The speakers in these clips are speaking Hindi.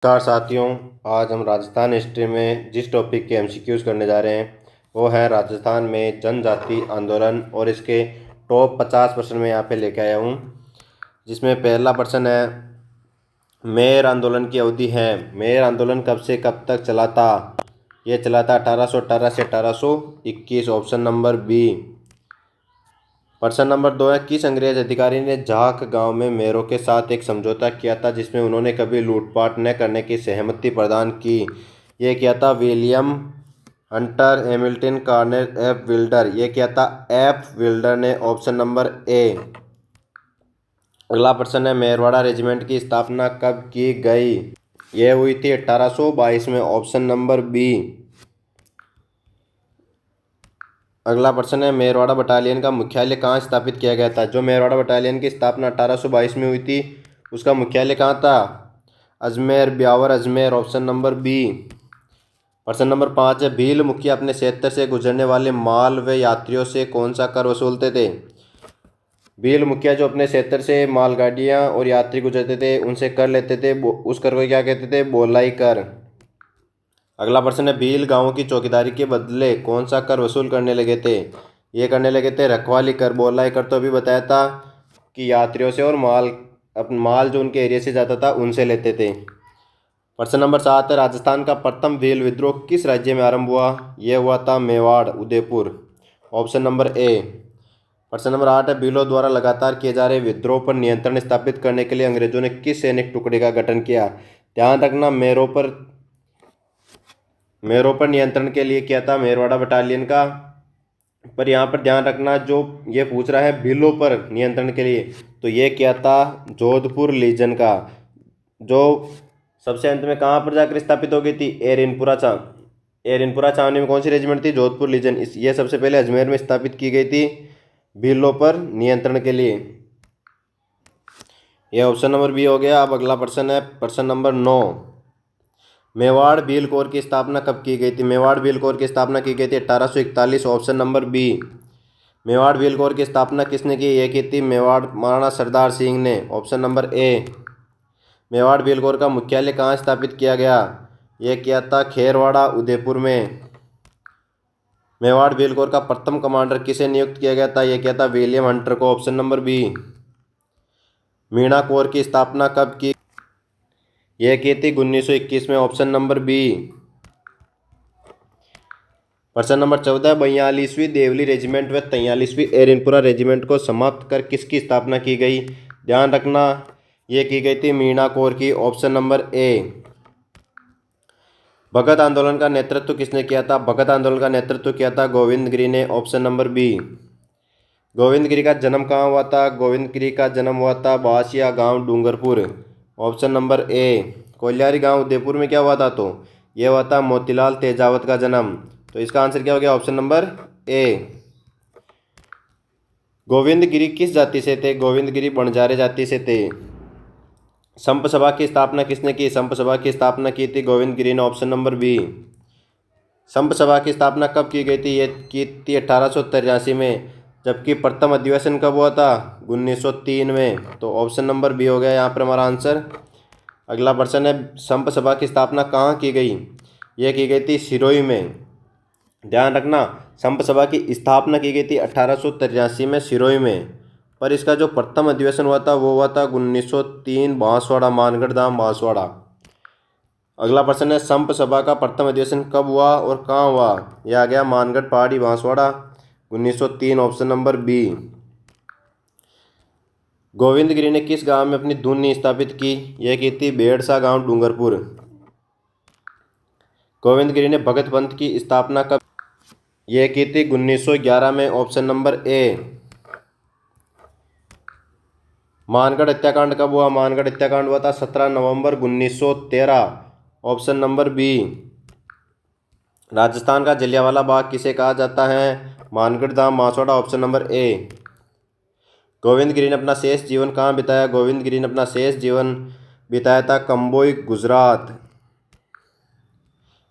नमस्कार साथियों। आज हम राजस्थान हिस्ट्री में जिस टॉपिक के एमसीक्यूज करने जा रहे हैं वो है राजस्थान में जनजाति आंदोलन और इसके टॉप 50 प्रश्न में यहाँ पे लेके आया हूँ। जिसमें पहला प्रश्न है, मेर आंदोलन की अवधि है। मेर आंदोलन कब से कब तक चला था? ये चला था 1818 से 1821, ऑप्शन नंबर बी। प्रश्न नंबर 2 है, किस अंग्रेज अधिकारी ने झाक गांव में मेरों के साथ एक समझौता किया था जिसमें उन्होंने कभी लूटपाट न करने की सहमति प्रदान की? ये किया था William Hunter, Hamilton, Cornell, F Wilder. ये किया था एफ विल्डर ने, ऑप्शन नंबर ए। अगला प्रश्न है, मेरवाड़ा रेजिमेंट की स्थापना कब की गई? ये हुई थी 1822 में, ऑप्शन नंबर बी। अगला प्रश्न है, मेरवाड़ा बटालियन का मुख्यालय कहाँ स्थापित किया गया था? जो मेरवाड़ा बटालियन की स्थापना 1822 में हुई थी उसका मुख्यालय कहाँ था? Ajmer, Beawar, Ajmer, option number B. प्रश्न नंबर 5 है, भील मुखिया अपने क्षेत्र से गुजरने वाले माल व यात्रियों से कौन सा कर वसूलते थे? भील मुखिया जो अपने क्षेत्र से मालगाड़ियाँ और यात्री गुजरते थे उनसे कर लेते थे, उस कर को क्या कहते थे? बोलाई कर। अगला प्रश्न है, भील गांवों की चौकीदारी के बदले कौन सा कर वसूल करने लगे थे? ये करने लगे थे रखवाली कर। बोलाई कर तो अभी बताया था कि यात्रियों से और माल जो उनके एरिया से जाता था उनसे लेते थे। प्रश्न नंबर 7 है, राजस्थान का प्रथम भील विद्रोह किस राज्य में आरंभ हुआ? यह हुआ था मेवाड़, उदयपुर, ऑप्शन नंबर ए। प्रश्न नंबर 8 है, भीलों द्वारा लगातार किए जा रहे विद्रोह पर नियंत्रण स्थापित करने के लिए अंग्रेजों ने किस सैनिक टुकड़े का गठन किया? ध्यान रखना, मेरों पर नियंत्रण के लिए किया था मेरवाड़ा बटालियन का। पर यहाँ पर ध्यान रखना, जो ये पूछ रहा है भीलों पर नियंत्रण के लिए, तो ये किया था जोधपुर लीजन का, जो सबसे अंत में कहाँ पर जाकर स्थापित हो गई थी? एरिनपुरा छावनी में कौन सी रेजिमेंट थी? जोधपुर लीजन। ये सबसे पहले अजमेर में स्थापित की गई थी भीलों पर नियंत्रण के लिए। यह ऑप्शन नंबर बी हो गया। अब अगला प्रश्न है, प्रश्न नंबर 9, मेवाड़ भील कोर की स्थापना कब की गई थी? मेवाड़ भील कोर की स्थापना की गई थी 1841, option number B. Mewar Bhil corps की स्थापना किसने की? ये की थी मेवाड़ महाराणा सरदार सिंह ने, ऑप्शन नंबर ए। मेवाड़ भील कोर का मुख्यालय कहाँ स्थापित किया गया? यह किया था खेरवाड़ा, उदयपुर में। मेवाड़ भील कोर का प्रथम कमांडर किसे नियुक्त किया गया था? यह किया था विलियम हंटर को, option number B. Meena corps की स्थापना कब की? यह की थी 1921 में, ऑप्शन नंबर बी। प्रश्न नंबर 14, 42वीं देवली रेजिमेंट व 43वीं एरिनपुरा रेजिमेंट को समाप्त कर किसकी स्थापना की गई? ध्यान रखना, यह की गई थी मीणा कोर की, ऑप्शन नंबर ए। भगत आंदोलन का नेतृत्व किसने किया था? भगत आंदोलन का नेतृत्व किया था गोविंद गिरी ने, ऑप्शन नंबर बी। गोविंद गिरी का जन्म कहाँ हुआ था? गोविंद गिरी का जन्म हुआ था बासिया गांव, डूंगरपुर, ऑप्शन नंबर ए। कोलियारी गांव, उदयपुर में क्या हुआ था? तो यह हुआ था मोतीलाल तेजावत का जन्म। तो इसका आंसर क्या हो गया? Option number A. Govind Giri किस जाति से थे? गोविंद गिरी बंजारे जाति से थे। संप सभा की स्थापना किसने की? संप सभा की स्थापना की थी गोविंद गिरी ने, ऑप्शन नंबर बी। संप सभा की स्थापना कब की गई थी? ये की थी 1883 में। जबकि प्रथम अधिवेशन कब हुआ था? 1903 में। तो ऑप्शन नंबर बी हो गया यहाँ पर हमारा आंसर। अगला प्रश्न है, संप सभा की स्थापना कहाँ की गई? यह की गई थी सिरोही में। ध्यान रखना, संप सभा की स्थापना की गई थी 1883 में सिरोही में, पर इसका जो प्रथम अधिवेशन हुआ था वो हुआ था 1903 बांसवाड़ा, मानगढ़ धाम बांसवाड़ा। अगला प्रश्न है, संप सभा का प्रथम अधिवेशन कब हुआ और कहाँ हुआ? यह आ गया मानगढ़ पहाड़ी Banswara, 1903, option number B. Govind Giri ने किस गांव में अपनी धुन स्थापित की? यह की थी बेड़सा गांव, डूंगरपुर। गोविंद गिरी ने भगत पंथ की स्थापना कब? यह की थी 1911 में, ऑप्शन नंबर ए। मानगढ़ हत्याकांड कब हुआ? मानगढ़ हत्याकांड हुआ था 17 नवंबर 1913, ऑप्शन नंबर बी। राजस्थान का जलियांवाला बाग किसे कहा जाता है? Mangarh Dham Banswara, option number A. Govind Giri ने अपना शेष जीवन कहाँ बिताया? गोविंद गिरी ने अपना शेष जीवन बिताया था कंबोई, गुजरात।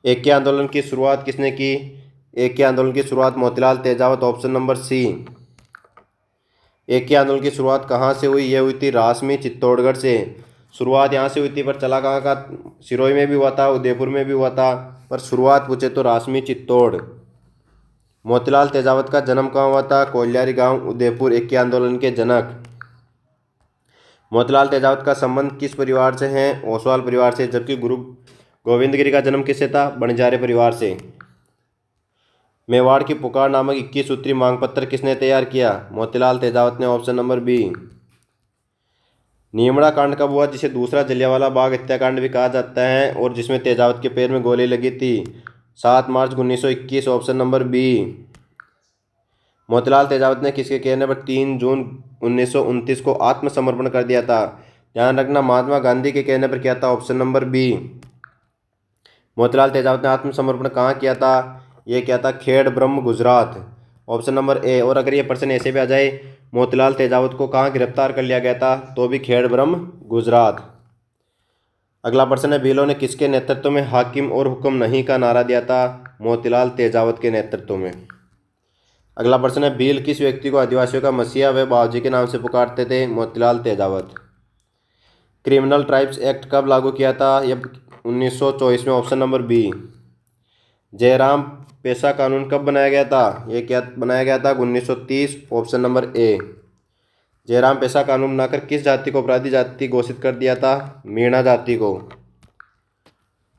एके आंदोलन की शुरुआत किसने की? एके आंदोलन की शुरुआत Motilal Tejawat, option number C. Eki आंदोलन की शुरुआत कहाँ से हुई? यह हुई थी रासमी, चित्तौड़गढ़ से। शुरुआत यहाँ से हुई थी, पर चला कहाँ का सिरोही में भी हुआ था, उदयपुर में भी हुआ था, पर शुरुआत पूछे तो रासमी चित्तौड़। मोतीलाल तेजावत का जन्म कहाँ हुआ था? कोलियारी गांव, उदयपुर। 81 आंदोलन के जनक। मोतीलाल तेजावत का संबंध किस परिवार से है? ओसवाल परिवार से। जबकि गुरु गोविंद गिरी का जन्म किससे था? बंजारे परिवार से। मेवाड़ की पुकार नामक 21 सूत्री मांग पत्र किसने तैयार किया? मोतीलाल तेजावत ने। Option number B. नीमड़ा कांड कब हुआ, जिसे दूसरा जलियांवाला बाग हत्याकांड भी कहा जाता है और जिसमें तेजावत के पैर में गोली लगी थी? 7 March 1921। Option number B. Motilal Tejawat ने किसके कहने पर 3 जून 1929 को आत्मसमर्पण कर दिया था? ध्यान रखना, महात्मा गांधी के कहने पर किया था। Option number B. Motilal Tejawat ने आत्मसमर्पण कहाँ किया था? ये किया था खेड़ ब्रह्म, गुजरात। ऑप्शन नंबर ए। और अगर ये प्रश्न ऐसे भी आ जाए, मोतीलाल तेजावत को कहाँ गिरफ्तार कर लिया गया था, तो भी खेड़ ब्रह्म, गुजरात। अगला प्रश्न है, भीलों ने किसके नेतृत्व में हाकिम और हुक्म नहीं का नारा दिया था? मोतीलाल तेजावत के नेतृत्व में। अगला प्रश्न है, भील किस व्यक्ति को आदिवासियों का मसीहा व बाबूजी के नाम से पुकारते थे? Motilal Tejawat. Criminal tribes act कब लागू किया था? यह 1924 में। Option number B. जयराम पेशा कानून कब बनाया गया था? यह क्या बनाया गया था? 1930। ऑप्शन नंबर ए। जयराम पेशा कानून बनाकर किस जाति को अपराधी जाति घोषित कर दिया था? मीणा जाति को।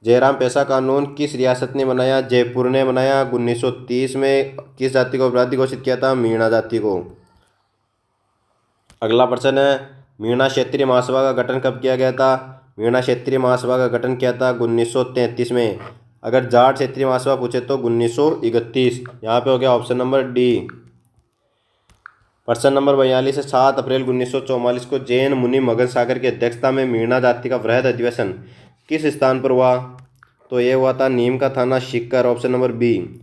जयराम पेशा कानून किस रियासत ने बनाया? जयपुर ने बनाया। 1930 में किस जाति को अपराधी घोषित किया था? मीणा जाति को। अगला प्रश्न है, मीणा क्षेत्रीय महासभा का गठन कब किया गया था? मीणा क्षेत्रीय महासभा का गठन किया था 1933 में। अगर जाट क्षेत्रीय महासभा पूछे तो 1931। यहाँ पे हो गया ऑप्शन नंबर डी। प्रश्न नंबर 42 है, 7 अप्रैल 1944 को जैन मुनि मगन सागर की अध्यक्षता में मीणा जाति का वृहद अधिवेशन किस स्थान पर हुआ? तो ये हुआ था नीम का थाना सीकर। Option number B.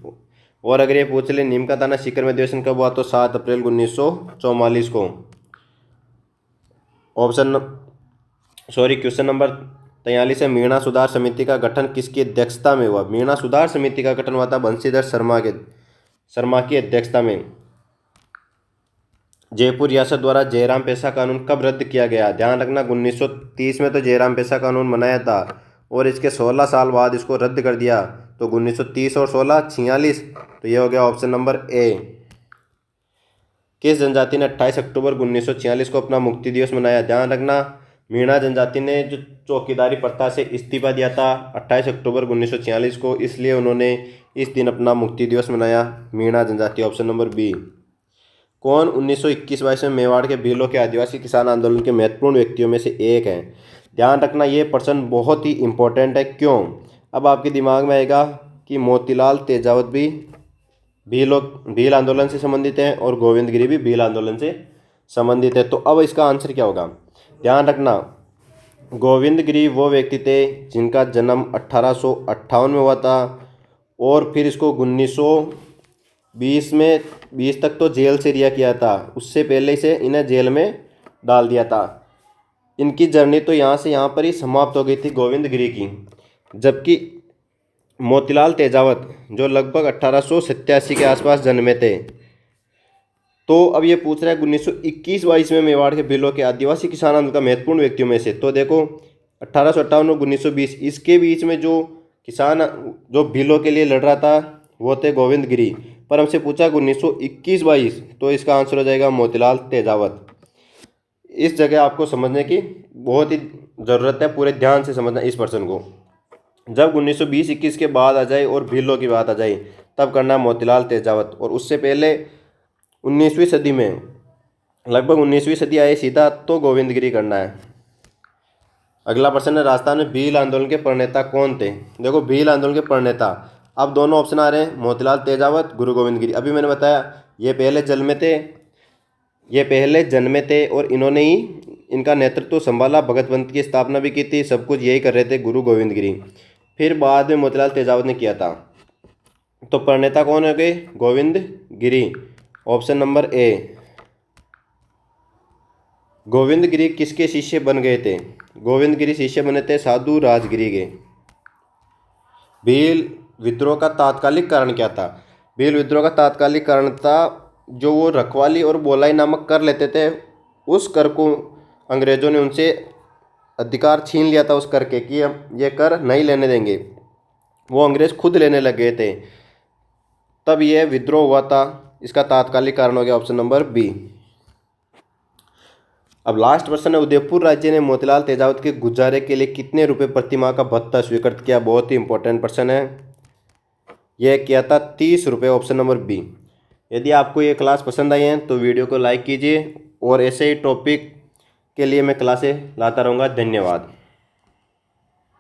और अगर ये पूछ ले नीम का थाना सीकर में अधिवेशन कब हुआ, तो 7 अप्रैल 1944 को। क्वेश्चन नंबर 43 है, मीणा सुधार समिति का गठन किसकी अध्यक्षता में हुआ? मीणा सुधार समिति का गठन हुआ था बंशीधर शर्मा की अध्यक्षता में। जयपुर रियासत द्वारा जयराम पेशा कानून कब रद्द किया गया? ध्यान रखना, 1930 में तो जयराम पेशा कानून बनाया था और इसके 16 साल बाद इसको रद्द कर दिया। तो 1930 और 16 46। तो ये हो गया ऑप्शन नंबर ए। किस जनजाति ने 28 अक्टूबर 1946 को अपना मुक्ति दिवस मनाया? ध्यान रखना, मीणा जनजाति ने जो चौकीदारी प्रथा से इस्तीफा दिया था 28 अक्टूबर 1946 को, इसलिए उन्होंने इस दिन अपना मुक्ति दिवस मनाया। मीणा जनजाति। Option number B. कौन 1921-22 में मेवाड़ के भीलों के आदिवासी किसान आंदोलन के महत्वपूर्ण व्यक्तियों में से एक है? ध्यान रखना, ये प्रश्न बहुत ही इंपॉर्टेंट है। क्यों? अब आपके दिमाग में आएगा कि मोतीलाल तेजावत भी भील आंदोलन से संबंधित हैं और गोविंद गिरी भी भील आंदोलन से संबंधित है। तो अब इसका आंसर क्या होगा? ध्यान रखना, गोविंद गिरी वो व्यक्ति थे जिनका जन्म 1858 में हुआ था और फिर इसको 1920 में 20 तक तो जेल से रिहा किया था। उससे पहले से इन्हें जेल में डाल दिया था। इनकी जर्नी तो यहाँ से यहाँ पर ही समाप्त हो गई थी गोविंद गिरी की। जबकि मोतीलाल तेजावत जो लगभग 1887 के आसपास जन्मे थे। तो अब ये पूछ रहा है 1921-22 में मेवाड़ के भीलों के आदिवासी किसान आंदोलन का महत्वपूर्ण व्यक्तियों में से। तो देखो 1858 और 1920, इसके बीच में जो किसान जो भीलों के लिए लड़ रहा था वो थे गोविंद गिरी। पर हमसे पूछा 1921-22, तो इसका आंसर हो जाएगा मोतीलाल तेजावत। इस जगह आपको समझने की बहुत ही ज़रूरत है, पूरे ध्यान से समझना इस प्रश्न को। जब 1920-21 के बाद आ जाए और भीलों की बात आ जाए तब करना मोतीलाल तेजावत। और उससे पहले 19वीं सदी में, लगभग 19वीं सदी आए सीधा, तो गोविंद गिरी करना है। अगला प्रश्न है, राजस्थान में भील आंदोलन के प्रणेता कौन थे? देखो भील आंदोलन के प्रणेता, अब दोनों ऑप्शन आ रहे हैं, मोतीलाल तेजावत, गुरु गोविंद गिरी। अभी मैंने बताया ये पहले जन्मे थे और इन्होंने ही इनका नेतृत्व संभाला, भगत पंथ की स्थापना भी की थी, सब कुछ यही कर रहे थे गुरु गोविंद गिरी। फिर बाद में मोतीलाल तेजावत ने किया था। तो प्रणेता कौन हो गए? Govind Giri. Option number A. Govind Giri किसके शिष्य बन गए थे? गोविंद गिरी शिष्य बने थे साधु राजगिरी के। भील विद्रोह का तात्कालिक कारण क्या था? भील विद्रोह का तात्कालिक कारण था जो वो रखवाली और बोलाई नामक कर लेते थे, उस कर को अंग्रेजों ने उनसे अधिकार छीन लिया था उस कर के कि हम ये कर नहीं लेने देंगे, वो अंग्रेज खुद लेने लग गए थे, तब यह विद्रोह हुआ था। इसका तात्कालिक कारण हो गया ऑप्शन नंबर बी। अब लास्ट प्रश्न है, उदयपुर राज्य ने मोतीलाल तेजावत के गुजारे के लिए कितने रुपए प्रतिमाह का भत्ता स्वीकृत किया? बहुत ही इंपॉर्टेंट प्रश्न है। यह किया था 30 रुपये, ऑप्शन नंबर बी। यदि आपको ये क्लास पसंद आई है तो वीडियो को लाइक कीजिए और ऐसे ही टॉपिक के लिए मैं क्लासें लाता रहूँगा। धन्यवाद।